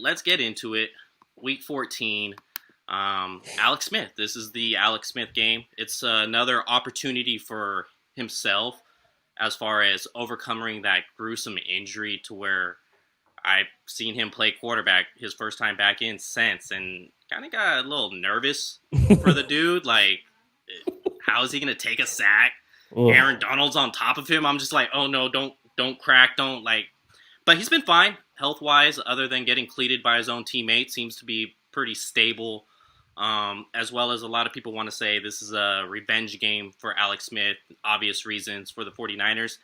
let's get into it. Week 14. Alex Smith. This is the Alex Smith game. It's another opportunity for himself as far as overcoming that gruesome injury to where I've seen him play quarterback his first time back in since and kind of got a little nervous for the dude. Like, how is he going to take a sack? Ugh. Aaron Donald's on top of him. I'm just like, oh no, don't crack, don't like. But he's been fine health wise, other than getting cleated by his own teammate. Seems to be pretty stable. As well as a lot of people want to say this is a revenge game for Alex Smith, obvious reasons for the 49ers.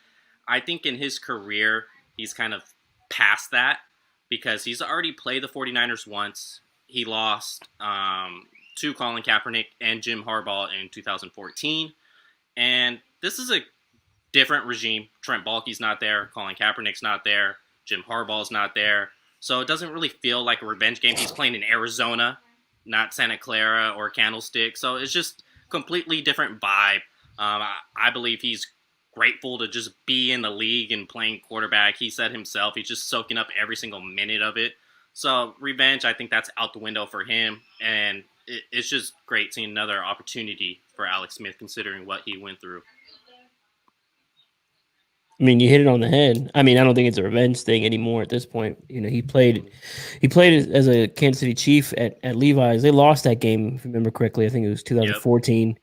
I think in his career, he's kind of past that because he's already played the 49ers once. He lost to Colin Kaepernick and Jim Harbaugh in 2014. And this is a different regime. Trent Baalke's not there. Colin Kaepernick's not there. Jim Harbaugh's not there. So it doesn't really feel like a revenge game. He's playing in Arizona, not Santa Clara or Candlestick. So it's just completely different vibe. I believe he's grateful to just be in the league and playing quarterback. He said himself, he's just soaking up every single minute of it. So revenge, I think that's out the window for him. And it's just great seeing another opportunity for Alex Smith considering what he went through. I mean, you hit it on the head. I mean, I don't think it's a revenge thing anymore at this point. You know, he played as a Kansas City Chief at Levi's. They lost that game, if you remember correctly. I think it was 2014.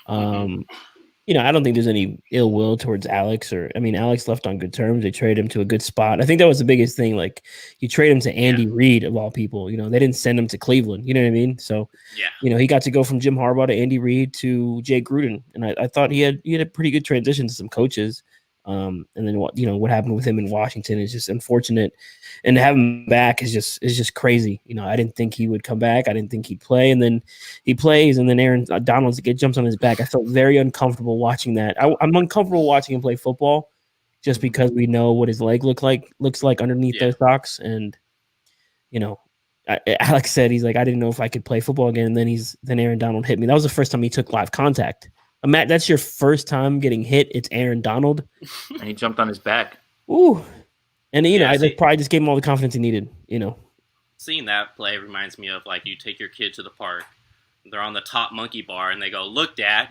You know, I don't think there's any ill will towards Alex Alex left on good terms. They traded him to a good spot. I think that was the biggest thing. Like, you trade him to Andy Reid of all people. You know, they didn't send him to Cleveland. You know what I mean? So, you know, he got to go from Jim Harbaugh to Andy Reid to Jay Gruden, and I thought he had a pretty good transition to some coaches. And then what happened with him in Washington is just unfortunate, and to have him back is just crazy. You know, I didn't think he would come back. I didn't think he'd play, and then he plays, and then Aaron Donald jumps on his back. I felt very uncomfortable watching that. I'm uncomfortable watching him play football, just because we know what his leg looks like underneath those socks. And you know, Alex said he's like, I didn't know if I could play football again. And then Aaron Donald hit me. That was the first time he took live contact. Matt, that's your first time getting hit. It's Aaron Donald. And he jumped on his back. Ooh. And, I probably just gave him all the confidence he needed, Seeing that play reminds me of, like, you take your kid to the park. They're on the top monkey bar, and they go, look, Dad.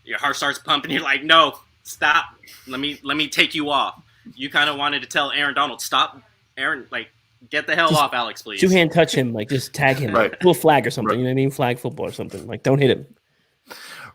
Your heart starts pumping. You're like, no, stop. Let me take you off. You kind of wanted to tell Aaron Donald, stop, Aaron, like, get the hell off, Alex, please. Two-hand touch him, like, just tag him. Right. Pull a flag or something, you know what I mean? Flag football or something. Like, don't hit him.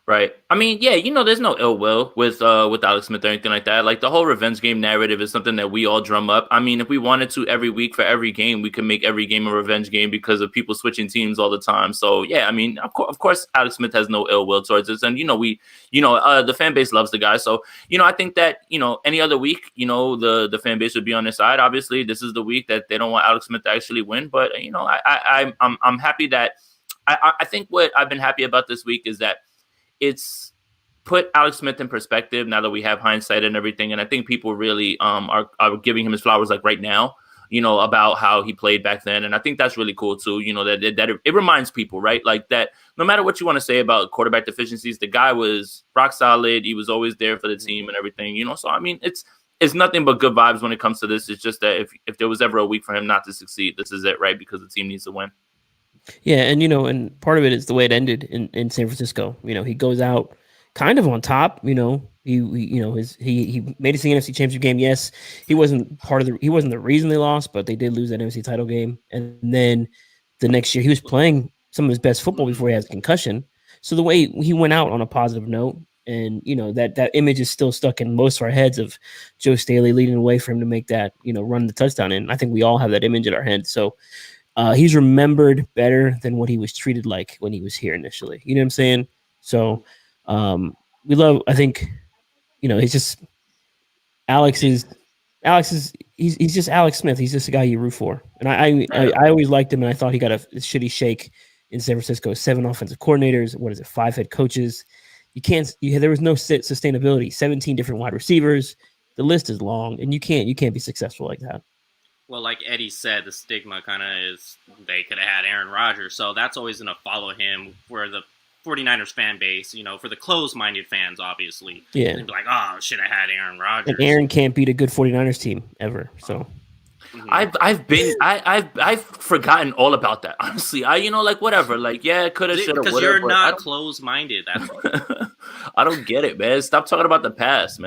Right. I mean, yeah, there's no ill will with Alex Smith or anything like that. Like, the whole revenge game narrative is something that we all drum up. I mean, if we wanted to every week for every game, we could make every game a revenge game because of people switching teams all the time. So, yeah, I mean, of course, Alex Smith has no ill will towards us. And, the fan base loves the guy. So, I think that, any other week, the fan base would be on their side. Obviously, this is the week that they don't want Alex Smith to actually win. But, I'm happy that I think what I've been happy about this week is that it's put Alex Smith in perspective now that we have hindsight and everything. And I think people really are giving him his flowers like right now, about how he played back then. And I think that's really cool too, that it reminds people, right? Like that no matter what you want to say about quarterback deficiencies, the guy was rock solid. He was always there for the team and everything, So, I mean, it's nothing but good vibes when it comes to this. It's just that if there was ever a week for him not to succeed, this is it, right? Because the team needs to win. Yeah, and and part of it is the way it ended in San Francisco. He goes out kind of on top. He made it to the NFC Championship game. Yes, he wasn't the reason they lost, but they did lose that NFC title game. And then the next year, he was playing some of his best football before he had a concussion. So the way he went out on a positive note, and that image is still stuck in most of our heads of Joe Staley leading the way for him to make that run the touchdown. And I think we all have that image in our head. So. He's remembered better than what he was treated like when he was here initially. You know what I'm saying? So I think, it's just he's just Alex Smith. He's just a guy you root for. And I always liked him, and I thought he got a shitty shake in San Francisco. 7 offensive coordinators. 5 head coaches? There was no sustainability. 17 different wide receivers. The list is long, and you can't be successful like that. Well, like Eddie said, the stigma kind of is they could have had Aaron Rodgers. So that's always going to follow him for the 49ers fan base, for the closed-minded fans, obviously. Yeah. They'd be like, oh, should have had Aaron Rodgers. And Aaron can't beat a good 49ers team ever. So I've forgotten all about that. Honestly, like whatever. Like, yeah, coulda, shoulda, Because woulda. you're But not closed-minded. That's all. I don't get it, man. Stop talking about the past, man.